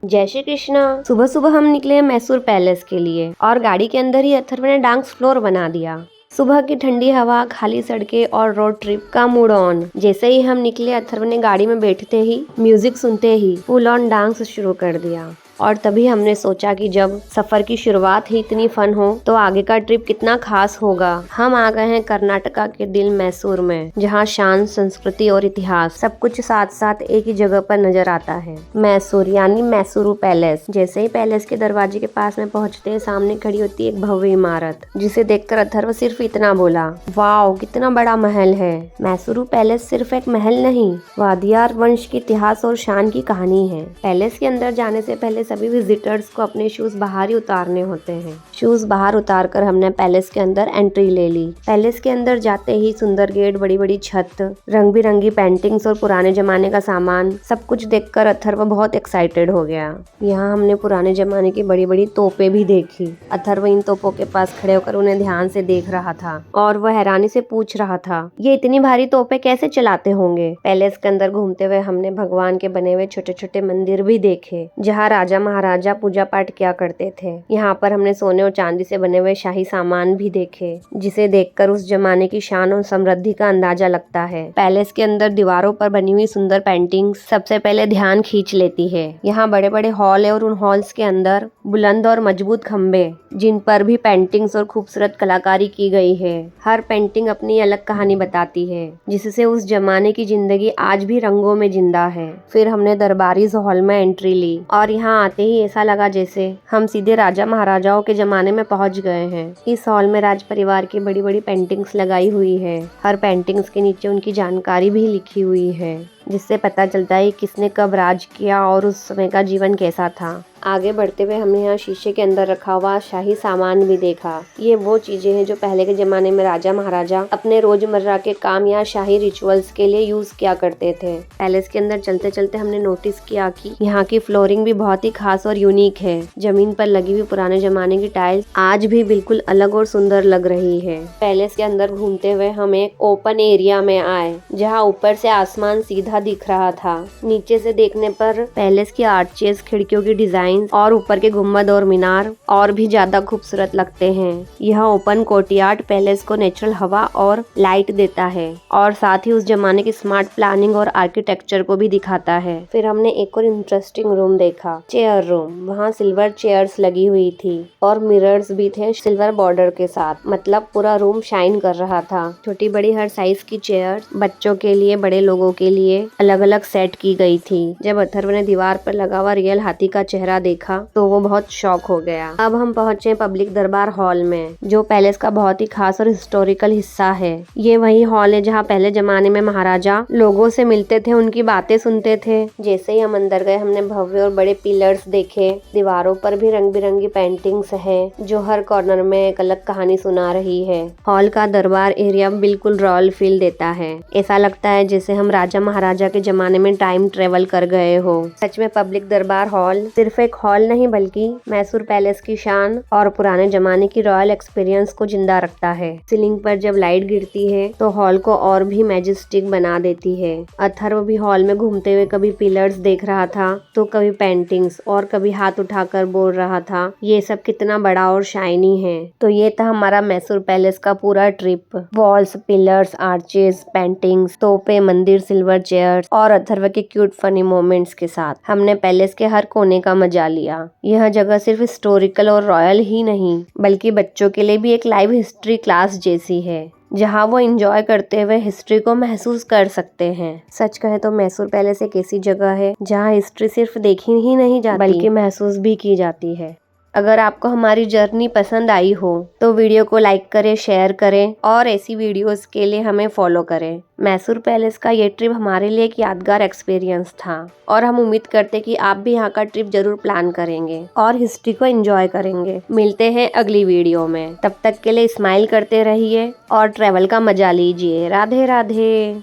जय श्री कृष्णा। सुबह सुबह हम निकले मैसूर पैलेस के लिए और गाड़ी के अंदर ही अथर्व ने डांस फ्लोर बना दिया। सुबह की ठंडी हवा, खाली सड़कें और रोड ट्रिप का मूड ऑन। जैसे ही हम निकले, अथर्व ने गाड़ी में बैठते ही, म्यूजिक सुनते ही फुल ऑन डांस शुरू कर दिया। और तभी हमने सोचा कि जब सफर की शुरुआत ही इतनी फन हो तो आगे का ट्रिप कितना खास होगा। हम आ गए हैं कर्नाटका के दिल मैसूर में, जहाँ शान, संस्कृति और इतिहास सब कुछ साथ साथ एक ही जगह पर नजर आता है। मैसूर यानी मैसूरू पैलेस। जैसे ही पैलेस के दरवाजे के पास में पहुँचते हैं, सामने खड़ी होती है एक भव्य इमारत, जिसे देखकर अथर्व सिर्फ इतना बोला, वाओ कितना बड़ा महल है। मैसूरू पैलेस सिर्फ एक महल नहीं, वादियार वंश के इतिहास और शान की कहानी है। पैलेस के अंदर जाने से पहले सभी विजिटर्स को अपने शूज बाहर ही उतारने होते हैं। शूज बाहर उतारकर हमने पैलेस के अंदर एंट्री ले ली। पैलेस के अंदर जाते ही सुंदर गेट, बड़ी बड़ी छत, रंग बिरंगी पेंटिंग्स और पुराने जमाने का सामान, सब कुछ देखकर अथर्व बहुत एक्साइटेड हो गया। यहाँ हमने पुराने जमाने की बड़ी बड़ी तोपें भी देखी। अथर्व इन तोपों के पास खड़े होकर उन्हें ध्यान से देख रहा था और वह हैरानी से पूछ रहा था, ये इतनी भारी तोपें कैसे चलाते होंगे। पैलेस के अंदर घूमते हुए हमने भगवान के बने हुए छोटे छोटे मंदिर भी देखे, जहाँ राजा महाराजा पूजा पाठ किया करते थे। यहाँ पर हमने सोने और चांदी से बने हुए शाही सामान भी देखे, जिसे देखकर उस जमाने की शान और समृद्धि का अंदाजा लगता है। पैलेस के अंदर दीवारों पर बनी हुई सुंदर पेंटिंग्स सबसे पहले ध्यान खींच लेती है। यहाँ बड़े बड़े हॉल है और उन हॉल्स के अंदर बुलंद और मजबूत खम्बे, जिन पर भी पेंटिंग्स और खूबसूरत कलाकारी की गई है। हर पेंटिंग अपनी अलग कहानी बताती है, जिससे उस जमाने की जिंदगी आज भी रंगों में जिंदा है। फिर हमने दरबारी हॉल में एंट्री ली और यहाँ आते ही ऐसा लगा जैसे हम सीधे राजा महाराजाओं के जमाने में पहुंच गए हैं। इस हॉल में राज परिवार की बड़ी बड़ी पेंटिंग्स लगाई हुई है। हर पेंटिंग्स के नीचे उनकी जानकारी भी लिखी हुई है, जिससे पता चलता है किसने कब राज किया और उस समय का जीवन कैसा था। आगे बढ़ते हुए हमने यहाँ शीशे के अंदर रखा हुआ शाही सामान भी देखा। ये वो चीजें हैं जो पहले के जमाने में राजा महाराजा अपने रोजमर्रा के काम या शाही रिचुअल्स के लिए यूज किया करते थे। पैलेस के अंदर चलते चलते हमने नोटिस किया कि यहाँ की फ्लोरिंग भी बहुत ही खास और यूनिक है। जमीन पर लगी हुई पुराने जमाने की टाइल्स आज भी बिल्कुल अलग और सुंदर लग रही है। पैलेस के अंदर घूमते हुए हम एक ओपन एरिया में आए, जहाँ ऊपर से आसमान सीधा दिख रहा था। नीचे से देखने पर पैलेस की आर्चेस, खिड़कियों की डिजाइन और ऊपर के गुम्बद और मीनार और भी ज्यादा खूबसूरत लगते हैं। यह ओपन कोर्टयार्ड पैलेस को नेचुरल हवा और लाइट देता है और साथ ही उस जमाने की स्मार्ट प्लानिंग और आर्किटेक्चर को भी दिखाता है। फिर हमने एक और इंटरेस्टिंग रूम देखा, चेयर रूम। वहाँ सिल्वर चेयर्स लगी हुई थी और मिरर्स भी थे सिल्वर बॉर्डर के साथ, मतलब पूरा रूम शाइन कर रहा था। छोटी बड़ी हर साइज की चेयर, बच्चों के लिए, बड़े लोगों के लिए अलग अलग सेट की गई थी। जब अथर्व ने दीवार पर लगा हुआ रियल हाथी का चेहरा देखा तो वो बहुत शॉक हो गया। अब हम पहुंचे पब्लिक दरबार हॉल में, जो पैलेस का बहुत ही खास और हिस्टोरिकल हिस्सा है। ये वही हॉल है जहाँ पहले जमाने में महाराजा लोगों से मिलते थे, उनकी बातें सुनते थे। जैसे ही हम अंदर गए, हमने भव्य और बड़े पिलर्स देखे। दीवारों पर भी रंग बिरंगी पेंटिंग्स है, जो हर कॉर्नर में एक अलग कहानी सुना रही है। हॉल का दरबार एरिया बिल्कुल रॉयल फील देता है। ऐसा लगता है जैसे हम राजा महाराजा के जमाने में टाइम ट्रेवल कर गए हो। सच में पब्लिक दरबार हॉल सिर्फ एक हॉल नहीं, बल्कि मैसूर पैलेस की शान और पुराने जमाने की रॉयल एक्सपीरियंस को जिंदा रखता है। सीलिंग पर जब लाइट गिरती है तो हॉल को और भी मैजेस्टिक बना देती है। अथर्व भी हॉल में घूमते हुए कभी पिलर्स देख रहा था तो कभी पेंटिंग्स और कभी हाथ उठाकर बोल रहा था, ये सब कितना बड़ा और शाइनी है। तो ये था हमारा मैसूर पैलेस का पूरा trip. Walls, pillars, arches, paintings, तोपे, मंदिर, सिल्वर चेयर्स और अथर्व के क्यूट फनी मोमेंट्स के साथ हमने पैलेस के हर कोने का मजा लिया। यह जगह सिर्फ हिस्टोरिकल और रॉयल ही नहीं, बल्कि बच्चों के लिए भी एक लाइव हिस्ट्री क्लास जैसी है, जहाँ वो एंजॉय करते हुए हिस्ट्री को महसूस कर सकते हैं। सच कहे तो मैसूर पैलेस एक ऐसी जगह है जहाँ हिस्ट्री सिर्फ देखी ही नहीं जाती, बल्कि महसूस भी की जाती है। अगर आपको हमारी जर्नी पसंद आई हो तो वीडियो को लाइक करें, शेयर करें और ऐसी वीडियोस के लिए हमें फॉलो करें। मैसूर पैलेस का ये ट्रिप हमारे लिए एक यादगार एक्सपीरियंस था और हम उम्मीद करते कि आप भी यहाँ का ट्रिप जरूर प्लान करेंगे और हिस्ट्री को एंजॉय करेंगे। मिलते हैं अगली वीडियो में, तब तक के लिए स्माइल करते रहिए और ट्रैवल का मजा लीजिए। राधे राधे।